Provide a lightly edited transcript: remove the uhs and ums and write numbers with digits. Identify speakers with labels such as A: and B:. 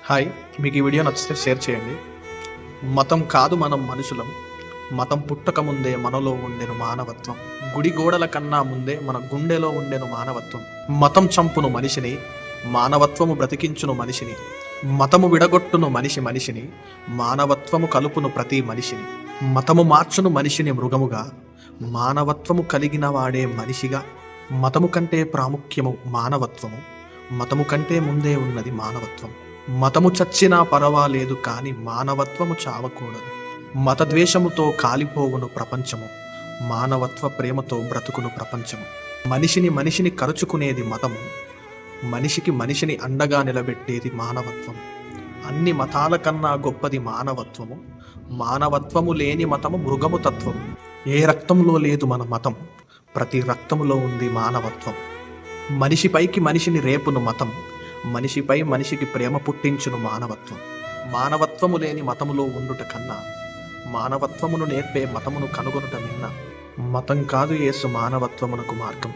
A: Hi, మీకు ఈ video నచ్చితే షేర్ చేయండి. మతం కాదు మనం మనుషులం. మతం పుట్టక ముందే మనలో ఉండెను మానవత్వం. గుడి గోడల కన్నా ముందే మన గుండెలో ఉండెను మానవత్వం. మతం చంపును మనిషిని, మానవత్వము బ్రతికించును మనిషిని. మతము విడగొట్టును మనిషిని, మానవత్వము కలుపును ప్రతి మనిషిని. మతము మార్చును మనిషిని మృగముగా, మానవత్వము కలిగిన వాడే మనిషిగా. మతము కంటే ప్రాముఖ్యము మానవత్వము, మతము కంటే ముందే ఉన్నది మానవత్వం. మతము చచ్చినా పరవాలేదు కాని మానవత్వము చావకూడదు. మతద్వేషముతో కాలిపోవును ప్రపంచము, మానవత్వ ప్రేమతో బ్రతుకును ప్రపంచము. మనిషిని కరుచుకునేది మతము, మనిషిని అండగా నిలబెట్టేది మానవత్వం. అన్ని మతాల కన్నా గొప్పది మానవత్వము, మానవత్వము లేని మతము మృగము తత్వం. ఏ రక్తంలో లేదు మన మతం, ప్రతి రక్తములో ఉంది మానవత్వం. మనిషిపైకి మనిషిని రేపును మతం, మనిషిపై మనిషికి ప్రేమ పుట్టించును మానవత్వం. మానవత్వము లేని మతములో ఉండుట కన్నా మానవత్వమును నేర్పే మతమును కనుగొనుట మిన్న. మతం కాదు యేసు మానవత్వమునకు మార్గం.